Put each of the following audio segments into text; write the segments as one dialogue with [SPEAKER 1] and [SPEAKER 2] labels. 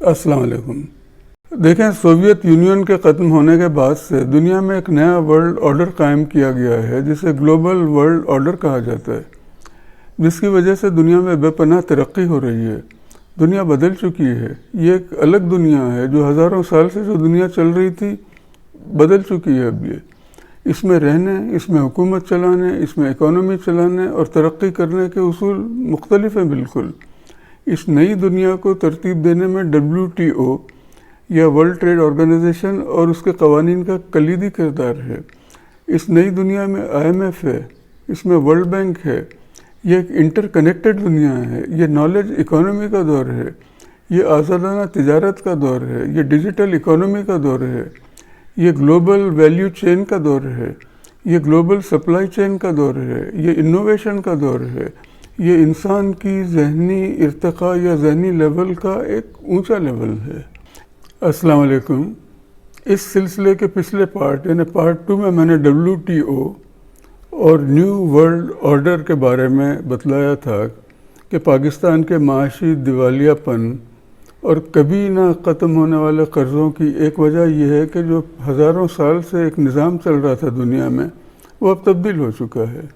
[SPEAKER 1] السلام علیکم۔ دیکھیں، سوویت یونین کے ختم ہونے کے بعد سے دنیا میں ایک نیا ورلڈ آرڈر قائم کیا گیا ہے جسے گلوبل ورلڈ آرڈر کہا جاتا ہے، جس کی وجہ سے دنیا میں بے پناہ ترقی ہو رہی ہے۔ دنیا بدل چکی ہے، یہ ایک الگ دنیا ہے جو ہزاروں سال سے جو دنیا چل رہی تھی بدل چکی ہے۔ اب اس میں رہنے، اس میں حکومت چلانے، اس میں اکانومی چلانے اور ترقی کرنے کے اصول مختلف ہیں بالکل۔ اس نئی دنیا کو ترتیب دینے میں WTO یا ورلڈ ٹریڈ آرگنائزیشن اور اس کے قوانین کا کلیدی کردار ہے۔ اس نئی دنیا میں IMF ہے، اس میں ورلڈ بینک ہے۔ یہ ایک انٹر کنیکٹڈ دنیا ہے، یہ نالج اکانومی کا دور ہے، یہ آزادانہ تجارت کا دور ہے، یہ ڈیجیٹل اکانومی کا دور ہے، یہ گلوبل ویلیو چین کا دور ہے، یہ گلوبل سپلائی چین کا دور ہے، یہ انوویشن کا دور ہے، یہ انسان کی ذہنی ارتقاء یا ذہنی لیول کا ایک اونچا لیول ہے۔ السلام علیکم۔ اس سلسلے کے پچھلے پارٹ یعنی پارٹ 2 میں نے WTO اور نیو ورلڈ آرڈر کے بارے میں بتلایا تھا کہ پاکستان کے معاشی دیوالیہ پن اور کبھی نہ ختم ہونے والے قرضوں کی ایک وجہ یہ ہے کہ جو ہزاروں سال سے ایک نظام چل رہا تھا دنیا میں وہ اب تبدیل ہو چکا ہے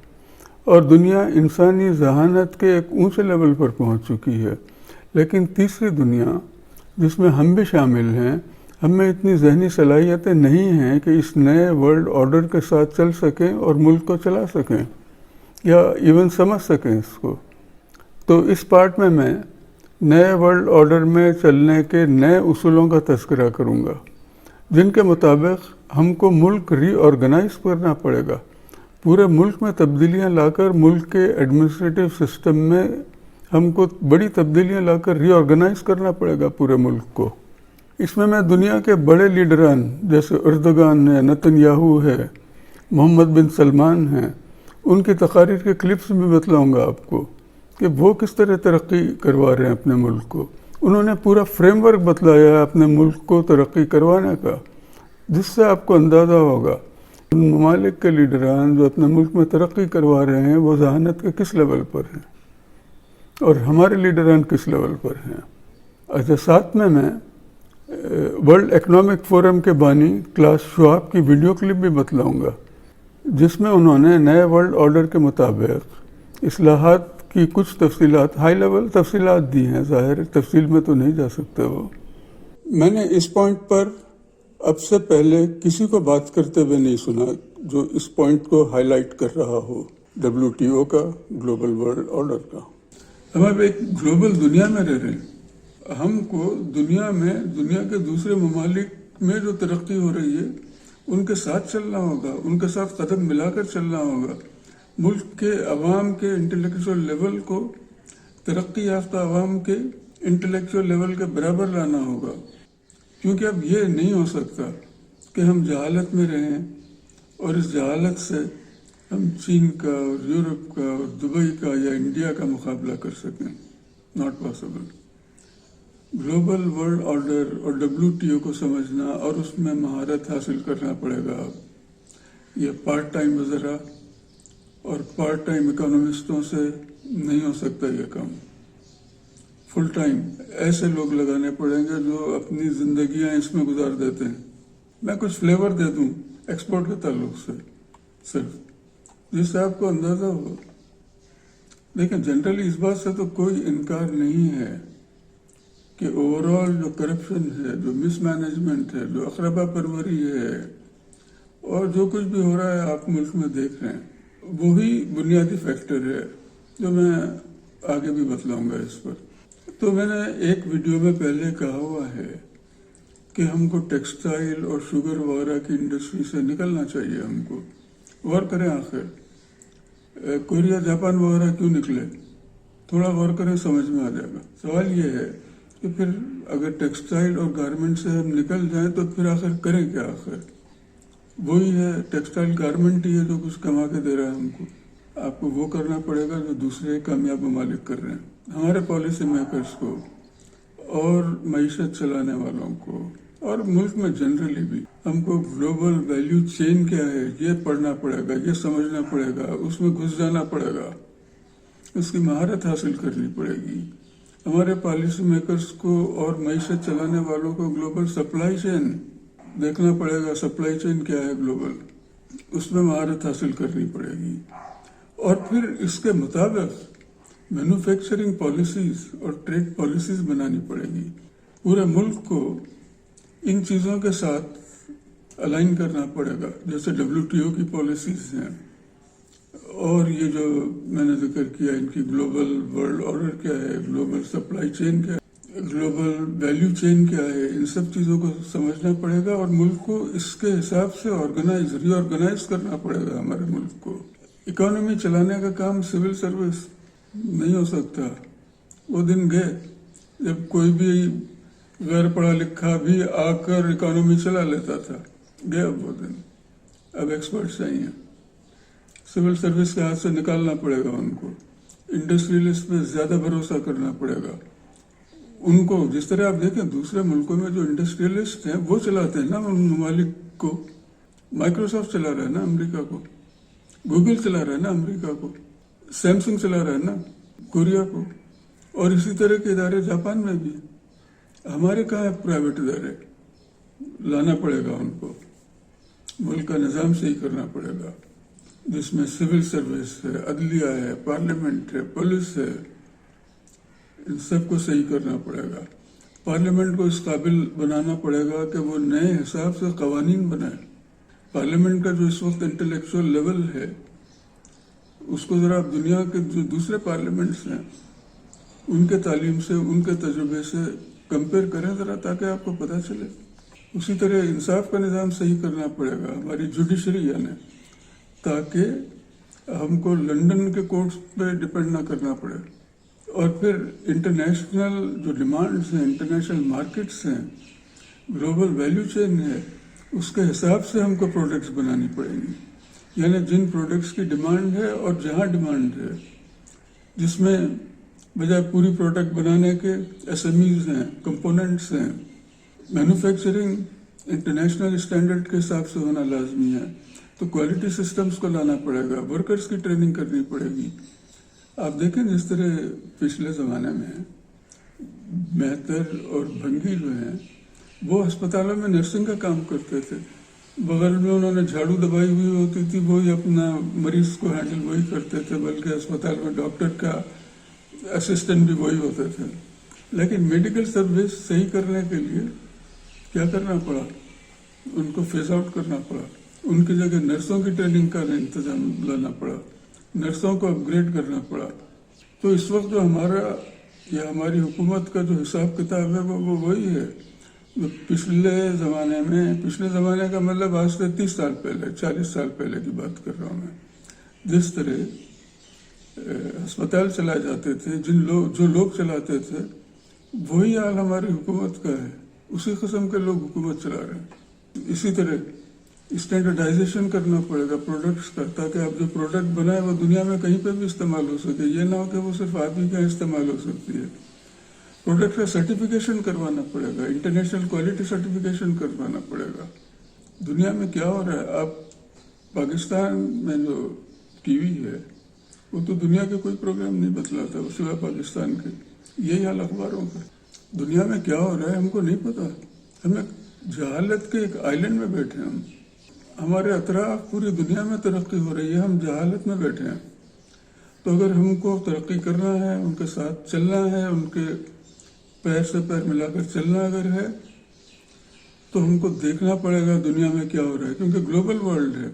[SPEAKER 1] اور دنیا انسانی ذہانت کے ایک اونچے لیول پر پہنچ چکی ہے۔ لیکن تیسری دنیا جس میں ہم بھی شامل ہیں، ہم میں اتنی ذہنی صلاحیتیں نہیں ہیں کہ اس نئے ورلڈ آرڈر کے ساتھ چل سکیں اور ملک کو چلا سکیں یا ایون سمجھ سکیں اس کو۔ تو اس پارٹ میں نئے ورلڈ آرڈر میں چلنے کے نئے اصولوں کا تذکرہ کروں گا جن کے مطابق ہم کو ملک ری آرگنائز کرنا پڑے گا۔ پورے ملک میں تبدیلیاں لا کر ملک کے ایڈمنسٹریٹو سسٹم میں ہم کو بڑی تبدیلیاں لا کر ری آرگنائز کرنا پڑے گا پورے ملک کو۔ اس میں دنیا کے بڑے لیڈران جیسے اردگان ہے، نتن یاہو ہے، محمد بن سلمان ہیں، ان کی تقاریر کے کلپس بھی بتلاؤں گا آپ کو کہ وہ کس طرح ترقی کروا رہے ہیں اپنے ملک کو۔ انہوں نے پورا فریم ورک بتلایا ہے اپنے ملک کو ترقی کروانے کا، جس سے آپ کو اندازہ ہوگا ان ممالک کے لیڈران جو اپنے ملک میں ترقی کروا رہے ہیں وہ ذہانت کے کس لیول پر ہیں اور ہمارے لیڈران کس لیول پر ہیں۔ اچھا، ساتھ میں ورلڈ اکنامک فورم کے بانی کلاس شواب کی ویڈیو کلپ بھی بتلاؤں گا جس میں انہوں نے نئے ورلڈ آرڈر کے مطابق اصلاحات کی کچھ تفصیلات، ہائی لیول تفصیلات دی ہیں۔ ظاہر تفصیل میں تو نہیں جا سکتے وہ۔ میں نے اس پوائنٹ پر اب سے پہلے کسی کو بات کرتے ہوئے نہیں سنا جو اس پوائنٹ کو ہائی لائٹ کر رہا ہو، WTO کا، گلوبل ورلڈ آرڈر کا۔ ہم اب ایک گلوبل دنیا میں رہ رہے ہیں۔ ہم کو دنیا کے دوسرے ممالک میں جو ترقی ہو رہی ہے ان کے ساتھ چلنا ہوگا، ان کے ساتھ قدم ملا کر چلنا ہوگا۔ ملک کے عوام کے انٹلیکچوئل لیول کو ترقی یافتہ عوام کے انٹلیکچوئل لیول کے برابر لانا ہوگا، کیونکہ اب یہ نہیں ہو سکتا کہ ہم جہالت میں رہیں اور اس جہالت سے ہم چین کا اور یورپ کا اور دبئی کا یا انڈیا کا مقابلہ کر سکیں۔ Not possible. Global world order اور WTO کو سمجھنا اور اس میں مہارت حاصل کرنا پڑے گا۔ یہ پارٹ ٹائم وزراء اور پارٹ ٹائم اکانومسٹوں سے نہیں ہو سکتا یہ کام۔ فل ٹائم ایسے لوگ لگانے پڑیں گے جو اپنی زندگیاں اس میں گزار دیتے ہیں۔ میں کچھ فلیور دے دوں ایکسپورٹ کے تعلق سے صرف، جس سے آپ کو اندازہ ہو۔ لیکن جنرلی اس بات سے تو کوئی انکار نہیں ہے کہ اوورال جو کرپشن ہے، جو مس مینجمنٹ ہے، جو اقربا پروری ہے اور جو کچھ بھی ہو رہا ہے آپ ملک میں دیکھ رہے ہیں، وہی بنیادی فیکٹر ہے جو میں آگے بھی بتلاؤں گا اس پر۔ تو میں نے ایک ویڈیو میں پہلے کہا ہوا ہے کہ ہم کو ٹیکسٹائل اور شوگر وغیرہ کی انڈسٹری سے نکلنا چاہیے۔ ہم کو غور کریں، آخر کوریا، جاپان وغیرہ کیوں نکلے؟ تھوڑا غور کریں، سمجھ میں آ جائے گا۔ سوال یہ ہے کہ پھر اگر ٹیکسٹائل اور گارمنٹ سے ہم نکل جائیں تو پھر آخر کریں کیا؟ آخر وہی ہے، ٹیکسٹائل گارمنٹ ہی ہے جو کچھ کما کے دے رہا ہے ہم کو۔ آپ کو وہ کرنا پڑے گا جو دوسرے کامیاب ممالک کر رہے ہیں۔ ہمارے پالیسی میکرز کو اور معیشت چلانے والوں کو اور ملک میں جنرلی بھی ہم کو گلوبل ویلیو چین کیا ہے یہ پڑھنا پڑے گا، یہ سمجھنا پڑے گا، اس میں گھس جانا پڑے گا، اس کی مہارت حاصل کرنی پڑے گی۔ ہمارے پالیسی میکرز کو اور معیشت چلانے والوں کو گلوبل سپلائی چین دیکھنا پڑے گا. سپلائی چین کیا ہے گلوبل، اس میں مہارت حاصل کرنی پڑے گی، اور پھر اس کے مطابق مینوفیکچرنگ پالیسیز اور ٹریڈ پالیسیز بنانی پڑے گی. پورے ملک کو ان چیزوں کے ساتھ الائن کرنا پڑے گا، جیسے WTO کی پالیسیز ہیں، اور یہ جو میں نے ذکر کیا ان کی گلوبل ورلڈ آرڈر کیا ہے، گلوبل سپلائی چین کیا ہے، گلوبل ویلیو چین کیا ہے، ان سب چیزوں کو سمجھنا پڑے گا، اور ملک کو اس کے حساب سے ری آرگنائز کرنا پڑے گا. ہمارے ملک کو اکانومی چلانے کا کام سول سروس نہیں ہو سکتا. وہ دن گئے جب کوئی بھی غیر پڑھا لکھا بھی آ کر اکانومی چلا لیتا تھا. گیا وہ دن. اب ایکسپرٹس چاہیے. سول سروس کے ہاتھ سے نکالنا پڑے گا ان کو. انڈسٹریلسٹ پہ زیادہ بھروسہ کرنا پڑے گا ان کو. جس طرح آپ دیکھیں دوسرے ملکوں میں جو انڈسٹریلسٹ ہیں وہ چلاتے ہیں نا ان ممالک کو. مائکروسافٹ چلا رہا ہے نا امریکہ کو، گوگل چلا رہا ہے نا امریکہ کو، سیمسنگ چلا رہا ہے نا کوریا کو، اور اسی طرح کے ادارے جاپان میں بھی. ہمارے کہاں پرائیویٹ ادارے؟ لانا پڑے گا ان کو. ملک کا نظام صحیح کرنا پڑے گا، جس میں سول سروس ہے، عدلیہ ہے، پارلیمنٹ ہے، پولیس ہے. ان سب کو صحیح کرنا پڑے گا. پارلیمنٹ کو اس قابل بنانا پڑے گا کہ وہ نئے حساب سے قوانین بنائے. پارلیمنٹ کا جو اس وقت انٹلیکچوئل لیول ہے اس کو ذرا دنیا کے جو دوسرے پارلیمنٹس ہیں ان کے تعلیم سے، ان کے تجربے سے کمپیئر کریں ذرا، تاکہ آپ کو پتہ چلے. اسی طرح انصاف کا نظام صحیح کرنا پڑے گا، ہماری جوڈیشری یعنی، تاکہ ہم کو لنڈن کے کورٹس پہ ڈپینڈ نہ کرنا پڑے. اور پھر انٹرنیشنل جو ڈیمانڈز ہیں، انٹرنیشنل مارکیٹس ہیں، گلوبل ویلیو چین ہے، اس کے حساب سے ہم کو پروڈکٹس بنانی پڑیں گی. یعنی جن پروڈکٹس کی ڈیمانڈ ہے اور جہاں ڈیمانڈ ہے، جس میں بجائے پوری پروڈکٹ بنانے کے SMEs ہیں، کمپوننٹس ہیں. مینوفیکچرنگ انٹرنیشنل اسٹینڈرڈ کے حساب سے ہونا لازمی ہے. تو کوالٹی سسٹمز کو لانا پڑے گا، ورکرز کی ٹریننگ کرنی پڑے گی. آپ دیکھیں جس طرح پچھلے زمانے میں مہتر اور بھنگی جو ہیں وہ ہسپتالوں میں نرسنگ کا کام کرتے تھے. بغل میں انہوں نے جھاڑو دبائی ہوئی ہوتی تھی، وہی اپنا مریض کو ہینڈل وہی کرتے تھے، بلکہ اسپتال میں ڈاکٹر کا اسسٹنٹ بھی وہی ہوتے تھے. لیکن میڈیکل سروس صحیح کرنے کے لیے کیا کرنا پڑا؟ ان کو فیز آؤٹ کرنا پڑا. ان کی جگہ نرسوں کی ٹریننگ کا انتظام لانا پڑا، نرسوں کو اپ گریڈ کرنا پڑا. تو اس وقت جو ہماری حکومت کا جو حساب کتاب ہے وہ وہی ہے جو پچھلے زمانے کا مطلب آج سے 30 سال پہلے، 40 سال پہلے کی بات کر رہا ہوں میں. جس طرح ہسپتال چلائے جاتے تھے، جو لوگ چلاتے تھے، وہی حال ہماری حکومت کا ہے. اسی قسم کے لوگ حکومت چلا رہے ہیں. اسی طرح اسٹینڈرڈائزیشن کرنا پڑے گا پروڈکٹس کا، تاکہ آپ جو پروڈکٹ بنائے وہ دنیا میں کہیں پہ بھی استعمال ہو سکے. یہ نہ ہو کہ وہ صرف آپ ہی کا استعمال ہو سکتی ہے. پروڈکٹ کا سرٹیفکیشن کروانا پڑے گا، انٹرنیشنل کوالٹی سرٹیفکیشن کروانا پڑے گا. دنیا میں کیا ہو رہا ہے؟ آپ پاکستان میں جو ٹی وی ہے وہ تو دنیا کے کوئی پروگرام نہیں بتلاتا سوائے پاکستان کے. یہی حال اخباروں کا. دنیا میں کیا ہو رہا ہے ہم کو نہیں پتا. ہمیں جہالت کے ایک آئلینڈ میں بیٹھے ہیں. ہمارے اطراف پوری دنیا میں ترقی ہو رہی ہے، ہم جہالت میں بیٹھے ہیں. تو اگر ہم کو ترقی کرنا ہے، ان کے ساتھ چلنا ہے، ان کے پیر سے پیر ملا کر چلنا اگر ہے، تو ہم کو دیکھنا پڑے گا دنیا میں کیا ہو رہا ہے. کیونکہ گلوبل ورلڈ ہے.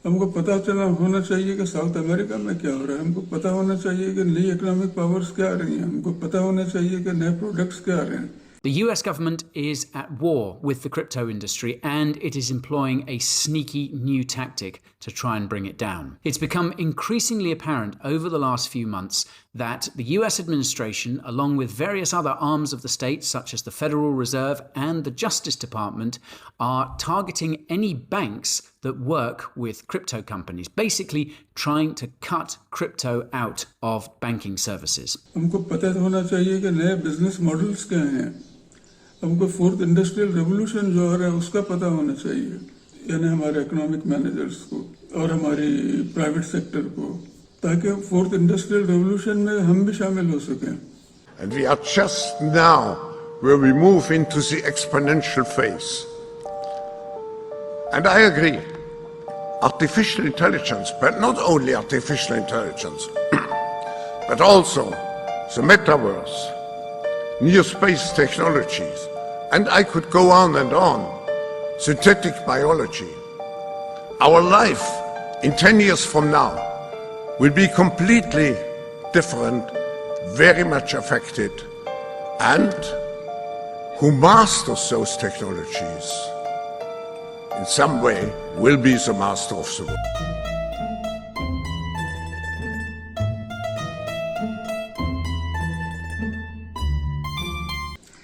[SPEAKER 1] ہم کو پتہ ہونا چاہیے کہ ساؤتھ امریکہ میں کیا ہو رہا ہے. ہم کو پتہ ہونا چاہیے کہ نئی اکنامک پاورز کیا آ رہی ہیں. ہم کو پتہ ہونا چاہیے کہ نئے پروڈکٹس کیا آ رہے ہیں.
[SPEAKER 2] The US government is at war with the crypto industry, and it is employing a sneaky new tactic to try and bring it down. It's become increasingly apparent over the last few months that the US administration, along with various other arms of the state, such as the Federal Reserve and the Justice Department, are targeting any banks that work with crypto companies, basically trying to cut crypto out of banking services.
[SPEAKER 1] ہم کو پتہ ہونا چاہیے کہ نئے business models کیا ہیں. ہم کو فورتھ انڈسٹریل ریولوشن جو ہو رہا ہے اس کا پتہ ہونا چاہیے، یعنی ہمارے اکنامک مینیجرز کو اور ہماری پرائیویٹ سیکٹر کو، تاکہ فورتھ انڈسٹریل ریولوشن میں ہم بھی شامل ہو سکیں.
[SPEAKER 3] And we are just now where we move into the exponential phase. And I agree, artificial intelligence, but not only artificial intelligence, but also the metaverse, new space technologies, and I could go on and on, synthetic biology. Our life in 10 years from now will be completely different, very much affected, and who masters those technologies in some way will be the master of the world.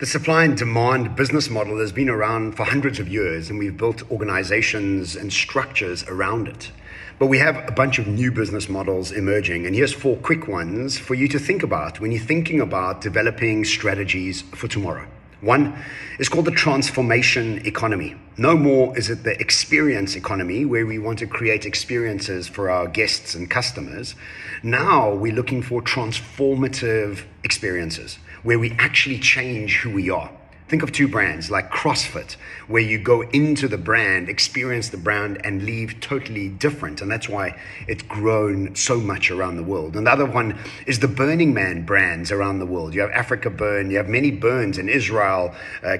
[SPEAKER 4] The supply and demand business model has been around for hundreds of years, and we've built organizations and structures around it. But we have a bunch of new business models emerging, and here's 4 quick ones for you to think about when you're thinking about developing strategies for tomorrow. One is called the transformation economy. No more is it the experience economy where we want to create experiences for our guests and customers. Now we're looking for transformative experiences where we actually change who we are. Think of 2 brands like CrossFit, where you go into the brand, experience the brand, and leave totally different. And that's why it's grown so much around the world. And the other one is the Burning Man brands around the world. You have Africa Burn, you have many burns in Israel,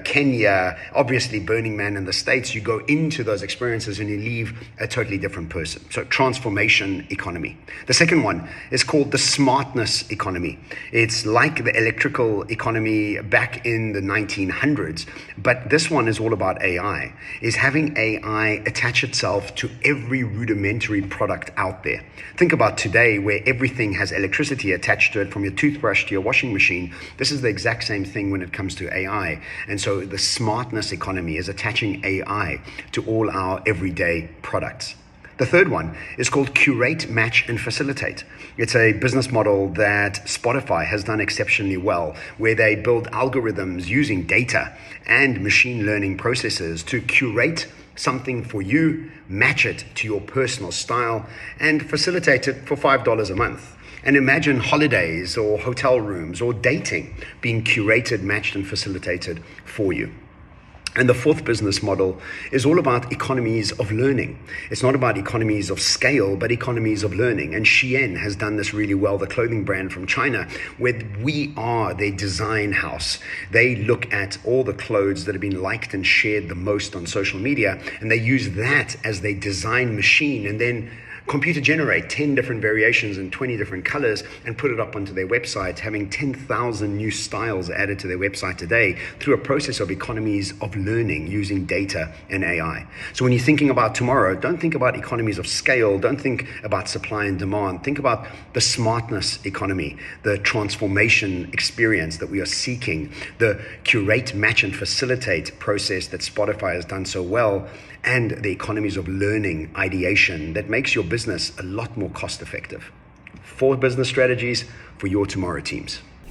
[SPEAKER 4] Kenya, obviously Burning Man in the States. You go into those experiences and you leave a totally different person. So transformation economy. The second one is called the smartness economy. It's like the electrical economy back in the 1900s. But this one is all about AI, is having AI attach itself to every rudimentary product out there. Think about today where everything has electricity attached to it, from your toothbrush to your washing machine. This is the exact same thing when it comes to AI. And so the smartness economy is attaching AI to all our everyday products. The third one is called curate, match, and facilitate. It's a business model that Spotify has done exceptionally well, where they build algorithms using data and machine learning processes to curate something for you, match it to your personal style, and facilitate it for $5 a month. And imagine holidays or hotel rooms or dating being curated, matched, and facilitated for you. And the fourth business model is all about economies of learning. It's not about economies of scale, but economies of learning. And Shein has done this really well, the clothing brand from China, where we are their design house. They look at all the clothes that have been liked and shared the most on social media, and they use that as their design machine, and then computer generate 10 different variations in 20 different colors and put it up onto their website, having 10,000 new styles added to their website today through a process of economies of learning using data and AI. So when you're thinking about tomorrow, don't think about economies of scale, don't think about supply and demand, think about the smartness economy, the transformation experience that we are seeking, the curate, match, and facilitate process that Spotify has done so well, and the economies of learning ideation that makes your business a lot more cost effective. 4 business strategies for your tomorrow teams.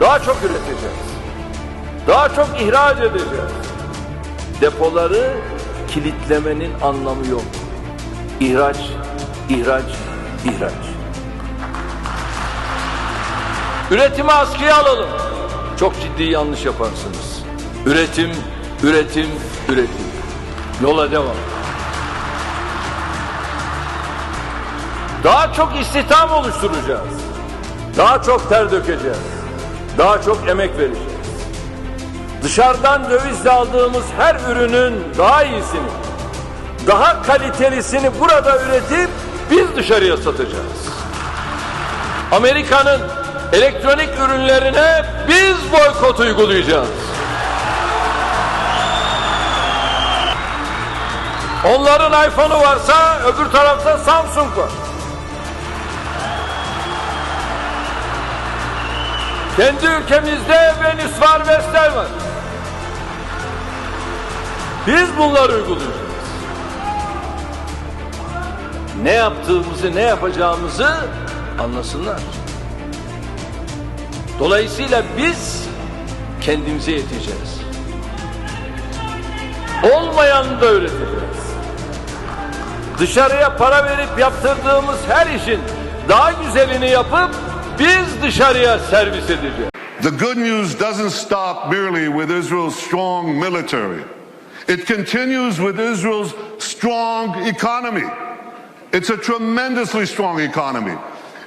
[SPEAKER 5] Daha çok üreteceğiz. Daha çok ihraç edeceğiz. Depoları kilitlemenin anlamı yok. İhraç, ihraç, ihraç. Üretimi askıya alalım. Çok ciddi yanlış yaparsınız. Üretim, üretim, üretim. Yola devam. Daha çok istihdam oluşturacağız. Daha çok ter dökeceğiz. Daha çok emek vereceğiz. Dışarıdan dövizle aldığımız her ürünün daha iyisini, daha kalitelisini burada üretip biz dışarıya satacağız. Amerika'nın elektronik ürünlerine biz boykot uygulayacağız. Onların iPhone'u varsa öbür tarafta Samsung var. Kendi ülkemizde Venüs var, Vestel var. Biz bunları uygulayacağız. Ne yaptığımızı, ne yapacağımızı anlasınlar. Dolayısıyla biz kendimize yeteceğiz. Olmayanı da üreteceğiz. Dışarıya para verip yaptırdığımız her işin daha güzelini yapıp biz dışarıya servis edeceğiz.
[SPEAKER 3] The good news doesn't stop merely with Israel's strong military. It continues with Israel's strong economy. It's a tremendously strong economy.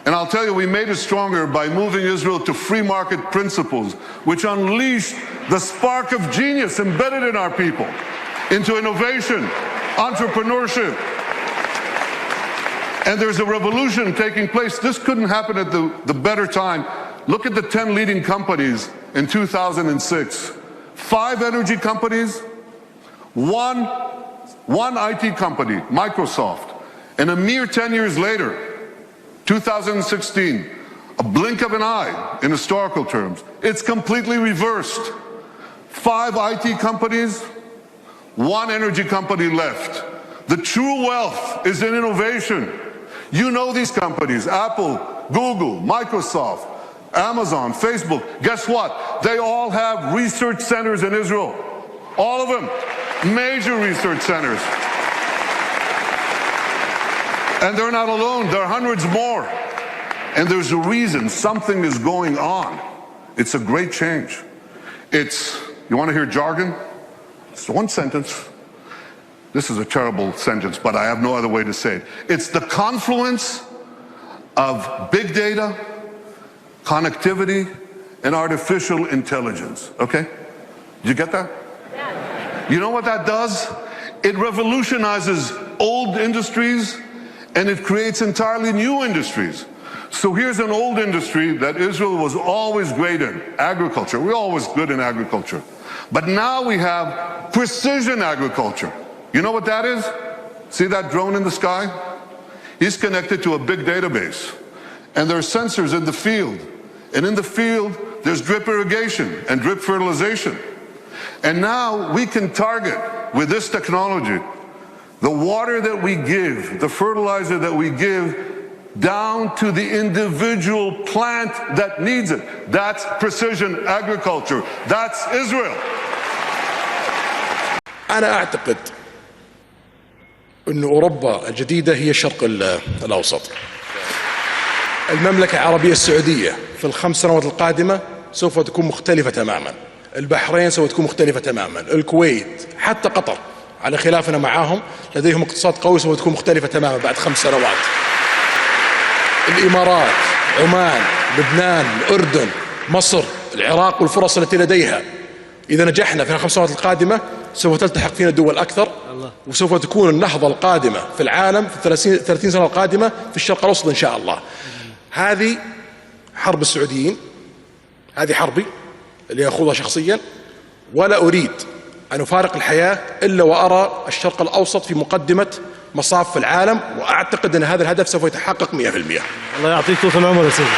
[SPEAKER 3] And I'll tell you, we made it stronger by moving Israel to free market principles, which unleashed the spark of genius embedded in our people into innovation, entrepreneurship. And there's a revolution taking place. This couldn't happen at the better time. Look at the 10 leading companies in 2006. 5 energy companies, one IT company, Microsoft. And a mere 10 years later, 2016, a blink of an eye in historical terms, it's completely reversed. 5 IT companies, 1 energy company left. The true wealth is in innovation. You know these companies, Apple, Google, Microsoft, Amazon, Facebook. Guess what? They all have research centers in Israel. All of them. Major research centers. And they're not alone. There are hundreds more. And there's a reason. Something is going on. It's a great change. You want to hear jargon? It's one sentence. This is a terrible sentence, but I have no other way to say it. It's the confluence of big data, connectivity, and artificial intelligence. Okay? Did you get that? Yeah. You know what that does? It revolutionizes old industries and it creates entirely new industries. So here's an old industry that Israel was always great in, agriculture. We're always good in agriculture. But now we have precision agriculture. You know what that is? See that drone in the sky? He's connected to a big database. And there are sensors in the field. And in the field, there's drip irrigation and drip fertilization. And now we can target, with this technology, the water that we give, the fertilizer that we give,
[SPEAKER 6] down to the individual plant that needs it. That's precision agriculture. That's Israel.
[SPEAKER 7] أنا أعتقد أن أوروبا الجديدة هي الشرق الأوسط. المملكة العربية السعودية في ال5 سنوات القادمة سوف تكون مختلفة تماما. البحرين سوف تكون مختلفة تماما. الكويت حتى قطر على خلافنا معاهم لديهم اقتصاد قوي سوف تكون مختلفة تماما بعد 5 سنوات. الإمارات، عمان، لبنان، الأردن، مصر، العراق والفرص التي لديها. إذا نجحنا في ال5 سنوات القادمة سوف تلتحق فينا دول أكثر وسوف تكون النهضة القادمة في العالم في 30 سنة القادمة في الشرق الأوسط إن شاء الله. هذه حرب السعوديين، هذه حربي اللي أخوضها شخصيا، ولا أريد أن أفارق الحياة إلا وأرى الشرق الأوسط في مقدمة مصاف في العالم، وأعتقد أن هذا الهدف سوف يتحقق 100%.
[SPEAKER 8] الله يعطيك طول العمر يا سيدي.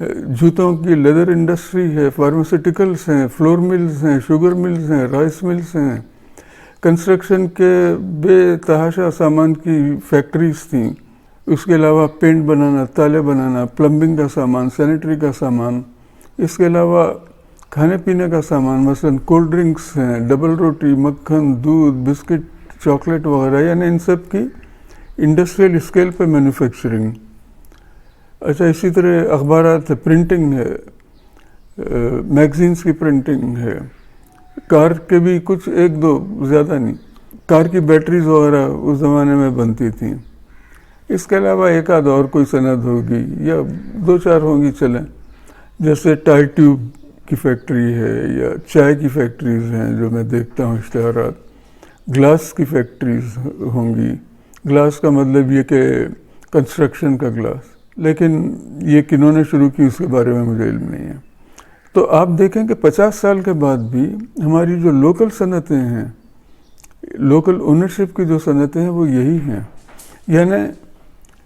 [SPEAKER 1] جوتوں کی لیدر انڈسٹری ہے، فارماسیوٹیکلس ہیں، فلور ملز ہیں، شوگر ملز ہیں، رائس ملز ہیں، کنسٹرکشن کے بے تحاشا سامان کی فیکٹریز تھیں، اس کے علاوہ پینٹ بنانا، تالے بنانا، پلمبنگ کا سامان، سینیٹری کا سامان، اس کے علاوہ کھانے پینے کا سامان، مثلاً کولڈ ڈرنکس ہیں، ڈبل روٹی، مکھن، دودھ، بسکٹ، چاکلیٹ وغیرہ، یعنی ان سب کی انڈسٹریل اسکیل پہ مینوفیکچرنگ۔ اچھا، اسی طرح اخبارات، پرنٹنگ ہے، میگزینس کی پرنٹنگ ہے، کار کے بھی کچھ ایک دو، زیادہ نہیں، کار کی بیٹریز وغیرہ اس زمانے میں بنتی تھیں۔ اس کے علاوہ ایک آدھ اور کوئی صنعت ہوگی یا دو چار ہوں گی چلیں، جیسے ٹائر ٹیوب کی فیکٹری ہے یا چائے کی فیکٹریز ہیں جو میں دیکھتا ہوں اشتہارات، گلاس کی فیکٹریز ہوں گی، گلاس کا مطلب یہ کہ کنسٹرکشن کا گلاس، لیکن یہ کنہوں نے شروع کی اس کے بارے میں مجھے علم نہیں ہے۔ تو آپ دیکھیں کہ 50 سال کے بعد بھی ہماری جو لوکل صنعتیں ہیں، لوکل اونرشپ کی جو صنعتیں ہیں وہ یہی ہیں، یعنی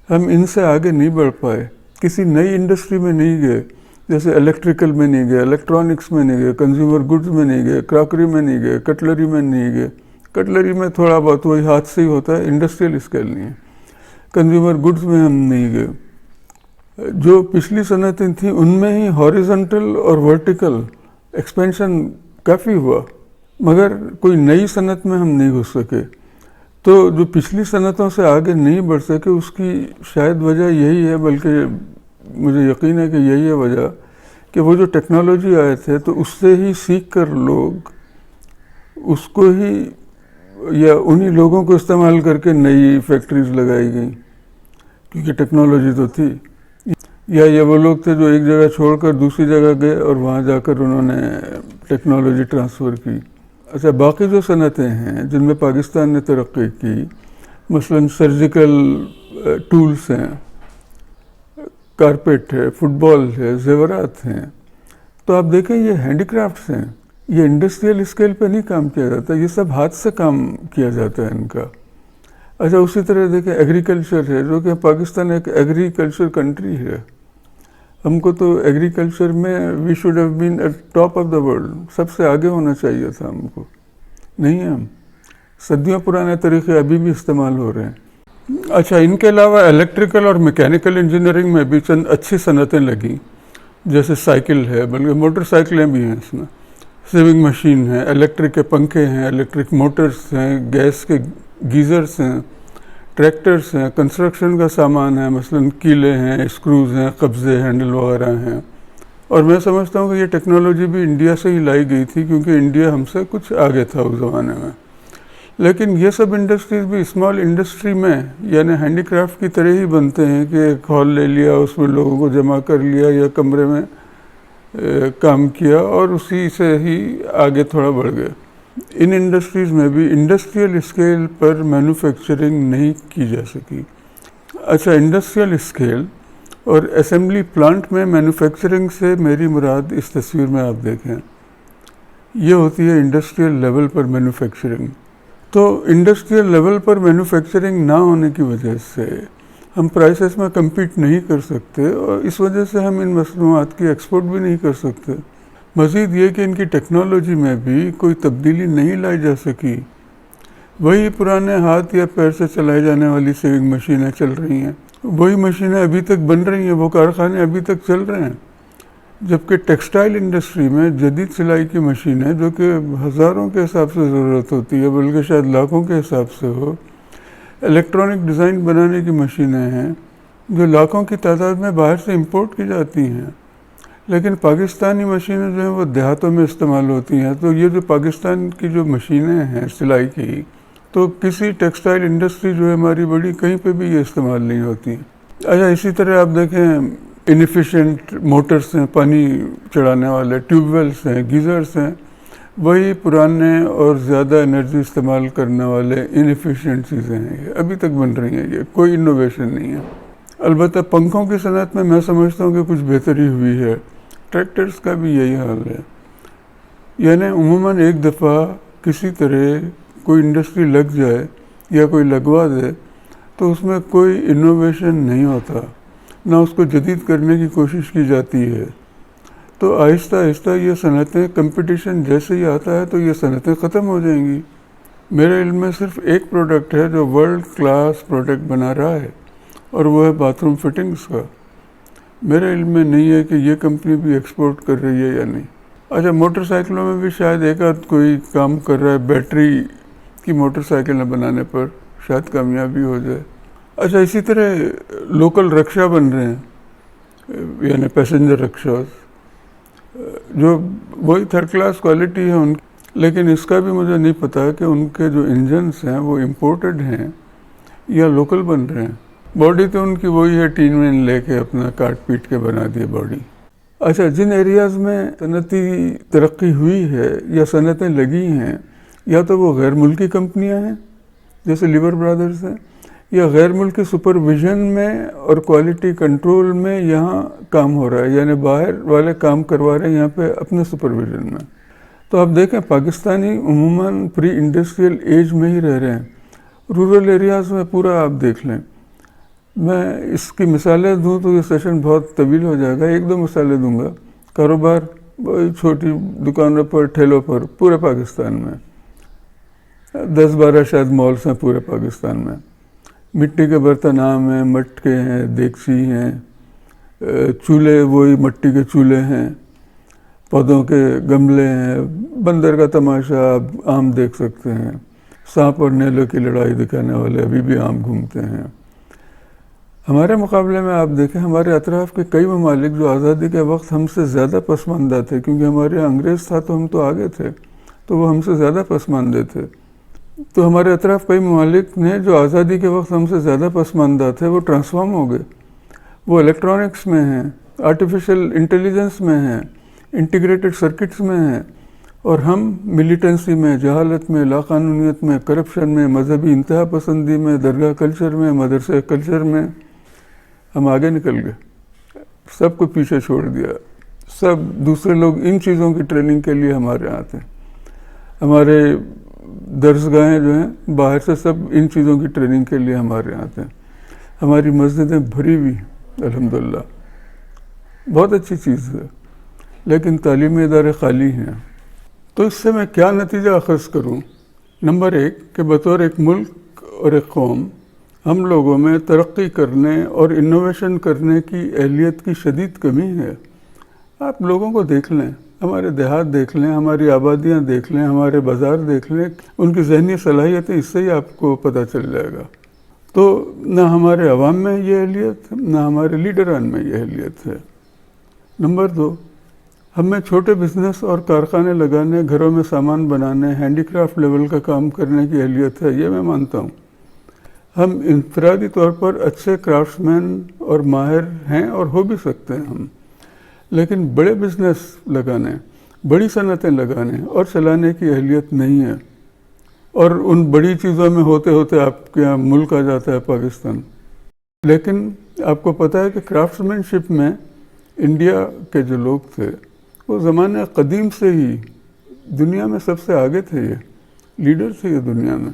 [SPEAKER 1] ہم ان سے آگے نہیں بڑھ پائے، کسی نئی انڈسٹری میں نہیں گئے، جیسے الیکٹریکل میں نہیں گئے، الیکٹرانکس میں نہیں گئے، کنزیومر گڈز میں نہیں گئے، کراکری میں نہیں گئے، کٹلری میں نہیں گئے، کٹلری میں تھوڑا بہت وہی ہاتھ سے ہی ہوتا ہے، انڈسٹریل اسکیل نہیں ہے، کنزیومر گڈز میں ہم نہیں گئے۔ جو پچھلی صنعتیں تھیں ان میں ہی ہاریزنٹل اور ورٹیکل ایکسپینشن کافی ہوا، مگر کوئی نئی صنعت میں ہم نہیں گھس سکے۔ تو جو پچھلی صنعتوں سے آگے نہیں بڑھ سکے اس کی شاید وجہ یہی ہے، بلکہ مجھے یقین ہے کہ یہی ہے وجہ، کہ وہ جو ٹیکنالوجی آئے تھے تو اس سے ہی سیکھ کر لوگ اس کو ہی یا انہی لوگوں کو استعمال کر کے نئی فیکٹریز لگائی گئیں، کیونکہ ٹیکنالوجی تو تھی، یا یہ وہ لوگ تھے جو ایک جگہ چھوڑ کر دوسری جگہ گئے اور وہاں جا کر انہوں نے ٹیکنالوجی ٹرانسفر کی۔ اچھا، باقی جو صنعتیں ہیں جن میں پاکستان نے ترقی کی، مثلاً سرجیکل ٹولز ہیں، کارپیٹ ہے، فٹ بال ہے، زیورات ہیں، تو آپ دیکھیں یہ ہینڈی کرافٹس ہیں، یہ انڈسٹریل اسکیل پہ نہیں کام کیا جاتا، یہ سب ہاتھ سے کام کیا جاتا ہے ان کا۔ اچھا، اسی طرح دیکھیں ایگریکلچر ہے، جو کہ پاکستان ایک ایگریکلچر کنٹری ہے، ہم کو تو ایگریکلچر میں we should have been at top of the world, سب سے آگے ہونا چاہیے تھا ہم کو، نہیں ہم صدیوں پرانے طریقے ابھی بھی استعمال ہو رہے ہیں۔ اچھا، ان کے علاوہ الیکٹریکل اور میکینیکل انجینئرنگ میں بھی چند اچھی صنعتیں لگیں، جیسے سائیکل ہے، بلکہ موٹر سائیکلیں بھی ہیں اس میں، سیونگ مشین ہے، الیکٹرک کے پنکھے ہیں، الیکٹرک موٹرز ہیں، گیس کے گیزرز ہیں، ٹریکٹرز ہیں، کنسٹرکشن کا سامان ہے، مثلاً کیلیں ہیں، اسکروز ہیں، قبضے، ہینڈل وغیرہ ہیں۔ اور میں سمجھتا ہوں کہ یہ ٹیکنالوجی بھی انڈیا سے ہی لائی گئی تھی، کیونکہ انڈیا ہم سے کچھ آگے تھا اس زمانے میں۔ لیکن یہ سب انڈسٹریز بھی اسمال انڈسٹری میں یعنی ہینڈی کرافٹ کی طرح ہی بنتے ہیں کہ ایک ہال لے لیا، اس میں لوگوں کو جمع کر لیا یا کمرے میں کام کیا اور اسی سے ہی آگے تھوڑا بڑھ گئے۔ ان انڈسٹریز میں بھی انڈسٹریل اسکیل پر مینوفیکچرنگ نہیں کی جا سکی۔ اچھا، انڈسٹریل اسکیل اور اسمبلی پلانٹ میں مینوفیکچرنگ سے میری مراد اس تصویر میں آپ دیکھیں، یہ ہوتی ہے انڈسٹریل لیول پر مینوفیکچرنگ۔ تو انڈسٹریل لیول پر مینوفیکچرنگ نہ ہونے کی وجہ سے ہم پرائسز میں کمپیٹ نہیں کر سکتے، اور اس وجہ سے ہم ان مصنوعات کی ایکسپورٹ بھی نہیں کر سکتے۔ مزید یہ کہ ان کی ٹیکنالوجی میں بھی کوئی تبدیلی نہیں لائی جا سکی، وہی پرانے ہاتھ یا پیر سے چلائی جانے والی سیونگ مشینیں چل رہی ہیں، وہی مشینیں ابھی تک بن رہی ہیں، وہ کارخانے ابھی تک چل رہے ہیں۔ جبکہ ٹیکسٹائل انڈسٹری میں جدید سلائی کی مشینیں، جو کہ ہزاروں کے حساب سے ضرورت ہوتی ہے، بلکہ شاید لاکھوں کے حساب سے ہو، الیکٹرانک ڈیزائن بنانے کی مشینیں ہیں جو لاکھوں کی تعداد میں باہر سے امپورٹ کی جاتی ہیں، لیکن پاکستانی مشینیں جو ہیں وہ دیہاتوں میں استعمال ہوتی ہیں۔ تو یہ جو پاکستان کی جو مشینیں ہیں سلائی کی، تو کسی ٹیکسٹائل انڈسٹری جو ہے ہماری بڑی، کہیں پہ بھی یہ استعمال نہیں ہوتی۔ اچھا، اسی طرح آپ دیکھیں انیفیشینٹ موٹرز ہیں، پانی چڑھانے والے ٹیوب ویلز ہیں، گیزرز ہیں، وہی پرانے اور زیادہ انرجی استعمال کرنے والے انیفیشینٹ چیزیں ہیں، یہ ابھی تک بن رہی ہیں، یہ کوئی انوویشن نہیں ہے۔ البتہ پنکھوں کی صنعت میں میں سمجھتا ہوں کہ کچھ بہتری ہوئی ہے، ٹریکٹرز کا بھی یہی حال ہے۔ یعنی عموماً ایک دفعہ کسی طرح کوئی انڈسٹری لگ جائے یا کوئی لگوا دے تو اس میں کوئی انوویشن نہیں ہوتا، نہ اس کو جدید کرنے کی کوشش کی جاتی ہے. تو آہستہ آہستہ یہ صنعتیں، کمپٹیشن جیسے ہی آتا ہے تو یہ صنعتیں ختم ہو جائیں گی. میرے علم میں صرف ایک پروڈکٹ ہے جو ورلڈ کلاس پروڈکٹ بنا رہا ہے، اور وہ ہے باتھ روم فٹنگز کا. میرے علم میں نہیں ہے کہ یہ کمپنی بھی ایکسپورٹ کر رہی ہے یا نہیں. اچھا، موٹر سائیکلوں میں بھی شاید ایک آدھ کوئی کام کر رہا ہے، بیٹری کی موٹر سائیکلیں بنانے پر شاید کامیابی ہو جائے. اچھا، اسی طرح لوکل رکشا بن رہے ہیں، یعنی پیسنجر رکشاز، جو وہی تھرڈ کلاس کوالٹی ہے ان کی، لیکن اس کا بھی مجھے نہیں پتا کہ ان کے جو انجنس ہیں وہ امپورٹڈ ہیں یا لوکل بن رہے ہیں. باڈی تو ان کی وہی ہے، ٹین وین لے کے اپنا کاٹ پیٹ کے بنا دی باڈی. اچھا، جن ایریاز میں صنعتی ترقی ہوئی ہے یا صنعتیں لگی ہیں، یا تو وہ غیر ملکی کمپنیاں ہیں جیسے لیور برادرز ہیں، یا غیر ملکی سپرویژن میں اور کوالٹی کنٹرول میں یہاں کام ہو رہا ہے، یعنی باہر والے کام کروا رہے ہیں یہاں پہ اپنے سپرویژن میں. تو آپ دیکھیں پاکستانی عموماً پری انڈسٹریل ایج میں ہی رہ رہے ہیں. رورل ایریاز میں پورا آپ دیکھ لیں. میں اس کی مثالیں دوں تو یہ سیشن بہت طویل ہو جائے گا. ایک دو مثالیں دوں گا. کاروبار وہی چھوٹی دکانوں پر، ٹھیلوں پر، پورے پاکستان میں 10-12 شاید مالس ہیں پورے پاکستان میں. مٹی کے برتن عام ہیں، مٹکے ہیں، دیگچی ہیں، چولہے وہی مٹی کے چولہے ہیں، پودوں کے گملے ہیں، بندر کا تماشا آپ عام دیکھ سکتے ہیں، سانپ اور نیلوں کی لڑائی دکھانے والے ابھی بھی عام گھومتے ہیں. ہمارے مقابلے میں آپ دیکھیں ہمارے اطراف کے کئی ممالک جو آزادی کے وقت ہم سے زیادہ پسماندہ تھے، کیونکہ ہمارے یہاں انگریز تھا تو ہم تو آگے تھے، تو وہ ہم سے زیادہ پسماندہ تھے. تو ہمارے اطراف کئی ممالک نے جو آزادی کے وقت ہم سے زیادہ پسماندہ تھے وہ ٹرانسفارم ہو گئے. وہ الیکٹرانکس میں ہیں، آرٹیفیشل انٹیلیجنس میں ہیں، انٹیگریٹڈ سرکٹس میں ہیں، اور ہم ملیٹنسی میں، جہالت میں، لاقانونیت میں، کرپشن میں، مذہبی انتہا پسندی میں، درگاہ کلچر میں، مدرسہ کلچر میں ہم آگے نکل گئے. سب کو پیچھے چھوڑ دیا. سب دوسرے لوگ ان چیزوں کی ٹریننگ کے لیے ہمارے یہاں آتے ہیں. ہمارے درسگاہیں جو ہیں باہر سے سب ان چیزوں کی ٹریننگ کے لیے ہمارے یہاں آتے ہیں. ہماری مسجدیں بھری ہوئی الحمدللہ، بہت اچھی چیز ہے، لیکن تعلیمی ادارے خالی ہیں. تو اس سے میں کیا نتیجہ اخذ کروں؟ نمبر 1 کہ بطور ایک ملک اور ایک قوم ہم لوگوں میں ترقی کرنے اور انوویشن کرنے کی اہلیت کی شدید کمی ہے. آپ لوگوں کو دیکھ لیں، ہمارے دیہات دیکھ لیں، ہماری آبادیاں دیکھ لیں، ہمارے بازار دیکھ لیں، ان کی ذہنی صلاحیتیں اس سے ہی آپ کو پتہ چل جائے گا. تو نہ ہمارے عوام میں یہ اہلیت، نہ ہمارے لیڈران میں یہ اہلیت ہے. نمبر 2، ہمیں چھوٹے بزنس اور کارخانے لگانے، گھروں میں سامان بنانے، ہینڈی کرافٹ لیول کا کام کرنے کی اہلیت ہے، یہ میں مانتا ہوں. ہم انفرادی طور پر اچھے کرافٹس مین اور ماہر ہیں اور ہو بھی سکتے ہیں ہم، لیکن بڑے بزنس لگانے، بڑی صنعتیں لگانے اور چلانے کی اہلیت نہیں ہے. اور ان بڑی چیزوں میں ہوتے ہوتے آپ کے یہاں ملک آ جاتا ہے پاکستان. لیکن آپ کو پتہ ہے کہ کرافٹس مین شپ میں انڈیا کے جو لوگ تھے وہ زمانہ قدیم سے ہی دنیا میں سب سے آگے تھے، یہ لیڈر تھے یہ دنیا میں.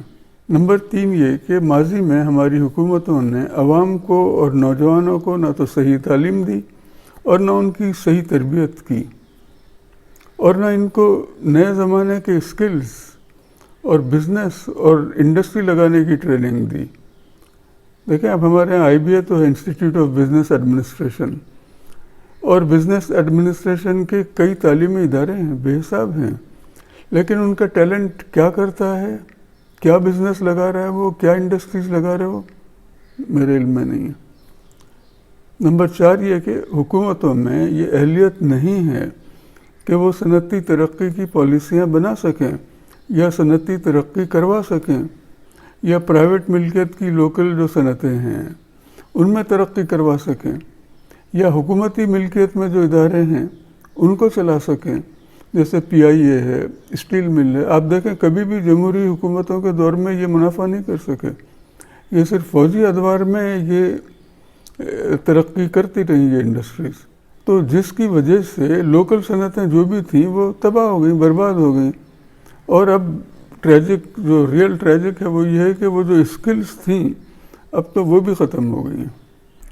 [SPEAKER 1] نمبر 3 یہ کہ ماضی میں ہماری حکومتوں نے عوام کو اور نوجوانوں کو نہ تو صحیح تعلیم دی اور نہ ان کی صحیح تربیت کی، اور نہ ان کو نئے زمانے کے اسکلز اور بزنس اور انڈسٹری لگانے کی ٹریننگ دی. دیکھیں اب ہمارے یہاں IBA تو ہے، انسٹیٹیوٹ آف بزنس ایڈمنسٹریشن، اور بزنس ایڈمنسٹریشن کے کئی تعلیمی ادارے ہیں، بے حساب ہیں، لیکن ان کا ٹیلنٹ کیا کرتا ہے، کیا بزنس لگا رہا ہے وہ، کیا انڈسٹریز لگا رہے ہو، میرے علم میں نہیں ہے. نمبر 4 یہ کہ حکومتوں میں یہ اہلیت نہیں ہے کہ وہ صنعتی ترقی کی پالیسیاں بنا سکیں یا صنعتی ترقی کروا سکیں، یا پرائیویٹ ملکیت کی لوکل جو صنعتیں ہیں ان میں ترقی کروا سکیں، یا حکومتی ملکیت میں جو ادارے ہیں ان کو چلا سکیں، جیسے PIA ہے، اسٹیل مل ہے. آپ دیکھیں کبھی بھی جمہوری حکومتوں کے دور میں یہ منافع نہیں کر سکے. یہ صرف فوجی ادوار میں یہ ترقی کرتی رہیں یہ انڈسٹریز. تو جس کی وجہ سے لوکل صنعتیں جو بھی تھیں وہ تباہ ہو گئیں، برباد ہو گئیں. اور اب ٹریجک، جو ریئل ٹریجک ہے وہ یہ ہے کہ وہ جو اسکلز تھیں اب تو وہ بھی ختم ہو گئی ہیں.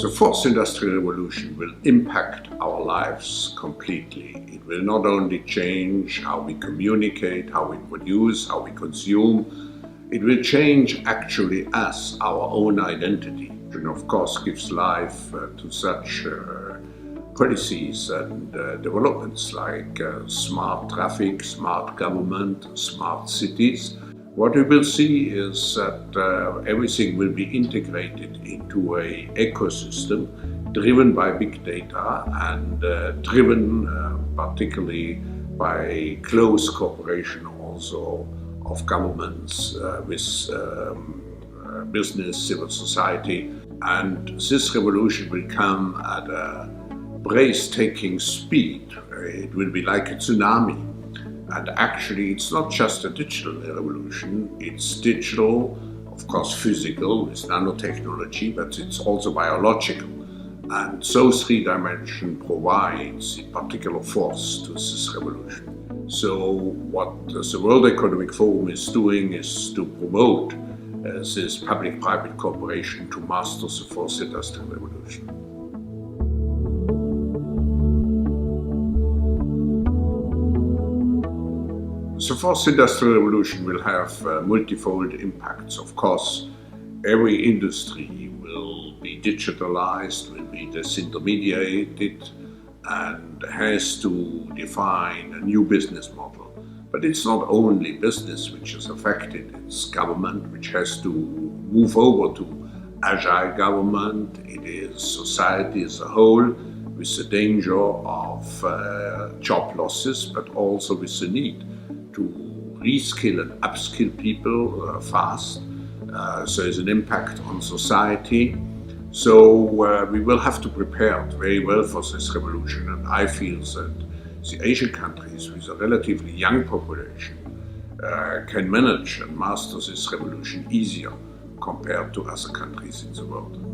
[SPEAKER 3] The fourth industrial revolution will impact our lives completely. It will not only change how we communicate, how we produce, how we consume, it will change actually us, our own identity. And of course gives life to such policies and developments like smart traffic, smart government, smart cities. What we will see is that everything will be integrated into an ecosystem driven by big data and driven particularly by close cooperation also of governments with business, civil society. And this revolution will come at a breathtaking speed. It will be like a tsunami. And actually, it's not just a digital revolution, it's digital, of course physical, with nanotechnology, but it's also biological. And so 3D provides a particular force to this revolution. So what the World Economic Forum is doing is to promote this public-private cooperation to master the fourth industrial revolution. The fourth industrial revolution will have multifold impacts. Of course, every industry will be digitalized, will be disintermediated, and has to define a new business model. But it's not only business which is affected, it's government which has to move over to agile government. It is society as a whole, with the danger of job losses, but also with the need to reskill and upskill people fast. So there's an impact on society. So we will have to prepare very well for this revolution, and I feel that the Asian countries with a relatively young population can manage and master this revolution easier compared to other countries in the world.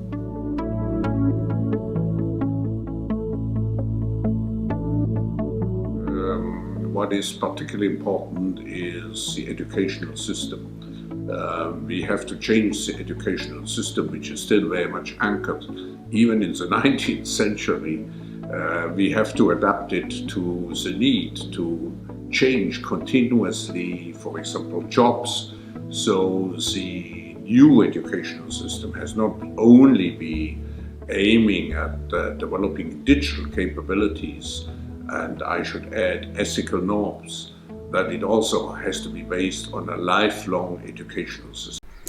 [SPEAKER 3] What is particularly important is the educational system. We have to change the educational system, which is still very much anchored even in the 19th century. We have to adapt it to the need to change continuously, for example, jobs. So the new educational system has not only be aiming at developing digital capabilities, and I should add ethical norms, that it also has to be based on a lifelong educational system.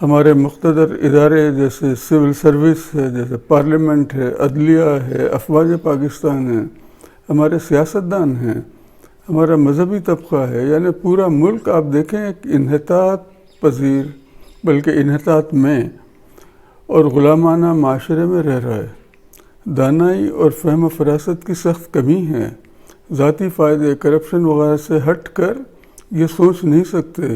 [SPEAKER 1] ہمارے مقتدر ادارے جیسے civil service ہے، جیسے parliament ہے، عدلیہ ہے، افواج پاکستان ہے، ہمارے سیاستدان ہیں، ہمارا مذہبی طبقہ ہے، یعنی پورا ملک آپ دیکھیں ایک انحطاط پذیر بلکہ انحطاط میں اور غلامانہ معاشرے میں رہ رہا ہے۔ دانائی اور فہم و فراست کی سخت کمی ہے۔ ذاتی فائدے، کرپشن وغیرہ سے ہٹ کر یہ سوچ نہیں سکتے۔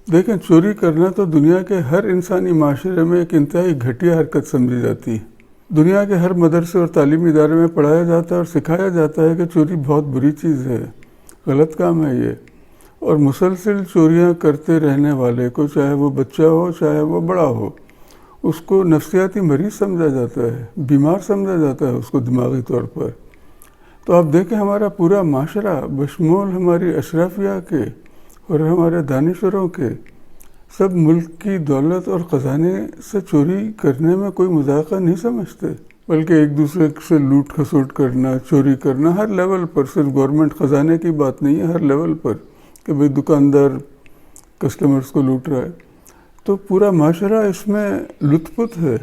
[SPEAKER 1] دیکھیں، چوری کرنا تو دنیا کے ہر انسانی معاشرے میں ایک انتہائی گھٹیا حرکت سمجھی جاتی ہے۔ دنیا کے ہر مدرسے اور تعلیمی ادارے میں پڑھایا جاتا ہے اور سکھایا جاتا ہے کہ چوری بہت بری چیز ہے، غلط کام ہے یہ، اور مسلسل چوریاں کرتے رہنے والے کو، چاہے وہ بچہ ہو چاہے وہ بڑا ہو، اس کو نفسیاتی مریض سمجھا جاتا ہے، بیمار سمجھا جاتا ہے اس کو دماغی طور پر۔ تو آپ دیکھیں ہمارا پورا معاشرہ بشمول ہماری اشرافیہ کے اور ہمارے دانشوروں کے سب ملک کی دولت اور خزانے سے چوری کرنے میں کوئی مذاقہ نہیں سمجھتے، بلکہ ایک دوسرے سے لوٹ کھسوٹ کرنا، چوری کرنا ہر لیول پر، صرف گورنمنٹ خزانے کی بات نہیں ہے، ہر لیول پر کہ بھئی دکاندار کسٹمرز کو لوٹ رہا ہے۔ تو پورا معاشرہ اس میں لطفت ہے۔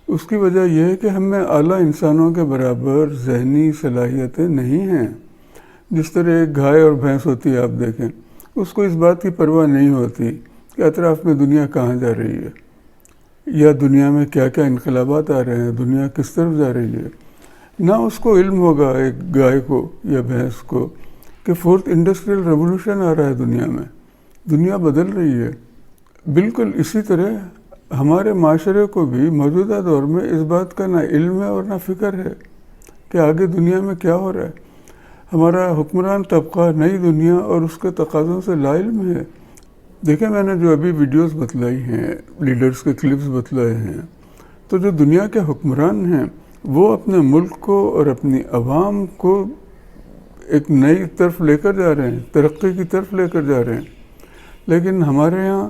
[SPEAKER 1] اس کی وجہ یہ ہے کہ ہم میں اعلیٰ انسانوں کے برابر ذہنی صلاحیتیں نہیں ہیں۔ جس طرح ایک گائے اور بھینس ہوتی ہے، آپ دیکھیں اس کو اس بات کی پرواہ نہیں ہوتی کہ اطراف میں دنیا کہاں جا رہی ہے، یا دنیا میں کیا کیا انقلابات آ رہے ہیں، دنیا کس طرف جا رہی ہے۔ نہ اس کو علم ہوگا ایک گائے کو یا بھینس کو کہ 4th انڈسٹریل ریولوشن آ رہا ہے دنیا میں، دنیا بدل رہی ہے۔ بالکل اسی طرح ہمارے معاشرے کو بھی موجودہ دور میں اس بات کا نہ علم ہے اور نہ فکر ہے کہ آگے دنیا میں کیا ہو رہا ہے۔ ہمارا حکمران طبقہ نئی دنیا اور اس کے تقاضوں سے لا علم ہے۔ دیکھیں، میں نے جو ابھی ویڈیوز بتلائی ہیں، لیڈرز کے کلپس بتلائے ہیں، تو جو دنیا کے حکمران ہیں وہ اپنے ملک کو اور اپنی عوام کو ایک نئی طرف لے کر جا رہے ہیں، ترقی کی طرف لے کر جا رہے ہیں، لیکن ہمارے یہاں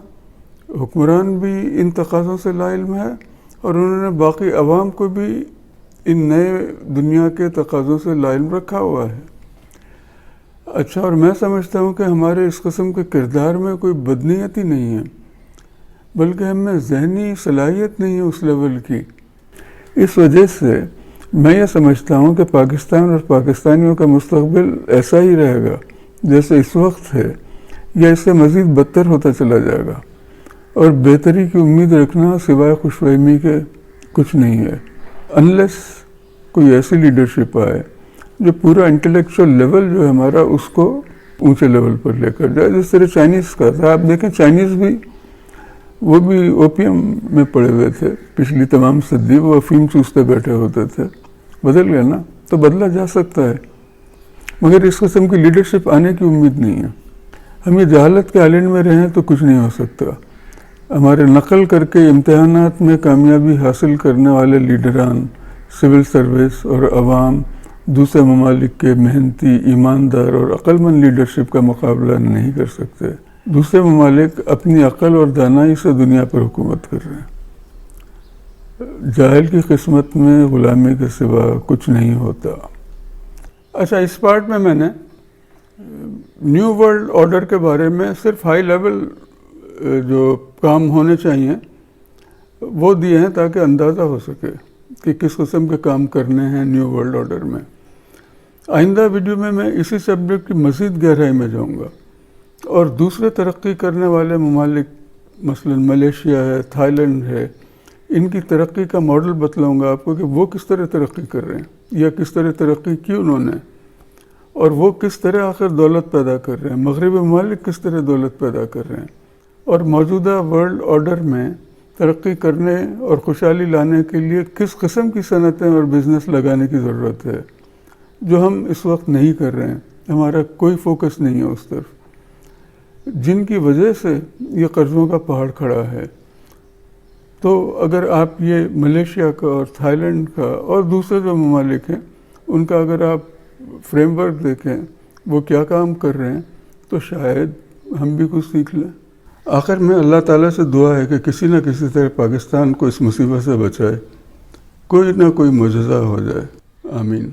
[SPEAKER 1] حکمران بھی ان تقاضوں سے لا علم ہے اور انہوں نے باقی عوام کو بھی ان نئے دنیا کے تقاضوں سے لا علم رکھا ہوا ہے۔ اچھا، اور میں سمجھتا ہوں کہ ہمارے اس قسم کے کردار میں کوئی بدنیتی نہیں ہے، بلکہ ہم میں ذہنی صلاحیت نہیں ہے اس لیول کی۔ اس وجہ سے میں یہ سمجھتا ہوں کہ پاکستان اور پاکستانیوں کا مستقبل ایسا ہی رہے گا جیسے اس وقت ہے، یا اس سے مزید بدتر ہوتا چلا جائے گا، اور بہتری کی امید رکھنا سوائے خوش فہمی کے کچھ نہیں ہے، انلیس کوئی ایسی لیڈرشپ آئے جو پورا انٹلیکچوئل لیول جو ہے ہمارا اس کو اونچے لیول پر لے کر جائے، جس طرح چائنیز کا تھا۔ آپ دیکھیں چائنیز بھی، وہ بھی اوپیم میں پڑے ہوئے تھے پچھلی تمام صدی، وہ افیم چوستے بیٹھے ہوتے تھے، بدل گیا نا، تو بدلا جا سکتا ہے، مگر اس قسم کی لیڈرشپ آنے کی امید نہیں ہے۔ ہم یہ جہالت کے آئلینڈ میں رہیں تو کچھ نہیں ہو سکتا۔ ہمارے نقل کر کے امتحانات میں کامیابی حاصل کرنے والے لیڈران، سول سروس اور عوام دوسرے ممالک کے محنتی، ایماندار اور عقل مند لیڈرشپ کا مقابلہ نہیں کر سکتے۔ دوسرے ممالک اپنی عقل اور دانائی سے دنیا پر حکومت کر رہے ہیں۔ جاہل کی قسمت میں غلامی کے سوا کچھ نہیں ہوتا۔ اچھا، اس پارٹ میں نے نیو ورلڈ آرڈر کے بارے میں صرف ہائی لیول جو کام ہونے چاہیے وہ دیے ہیں تاکہ اندازہ ہو سکے کہ کس قسم کے کام کرنے ہیں نیو ورلڈ آرڈر میں۔ آئندہ ویڈیو میں اسی سبجیکٹ کی مزید گہرائی میں جاؤں گا اور دوسرے ترقی کرنے والے ممالک، مثلا ملیشیا ہے، تھائی لینڈ ہے، ان کی ترقی کا ماڈل بتلاؤں گا آپ کو کہ وہ کس طرح ترقی کر رہے ہیں یا کس طرح ترقی کی انہوں نے، اور وہ کس طرح آخر دولت پیدا کر رہے ہیں، مغربی ممالک کس طرح دولت پیدا کر رہے ہیں، اور موجودہ ورلڈ آرڈر میں ترقی کرنے اور خوشحالی لانے کے لیے کس قسم کی صنعتیں اور بزنس لگانے کی ضرورت ہے، جو ہم اس وقت نہیں کر رہے ہیں، ہمارا کوئی فوکس نہیں ہے اس طرف، جن کی وجہ سے یہ قرضوں کا پہاڑ کھڑا ہے۔ تو اگر آپ یہ ملیشیا کا اور تھائی لینڈ کا اور دوسرے جو ممالک ہیں ان کا اگر آپ فریم ورک دیکھیں وہ کیا کام کر رہے ہیں تو شاید ہم بھی کچھ سیکھ لیں۔ آخر میں اللہ تعالیٰ سے دعا ہے کہ کسی نہ کسی طرح پاکستان کو اس مصیبت سے بچائے، کوئی نہ کوئی معجزہ ہو جائے، آمین۔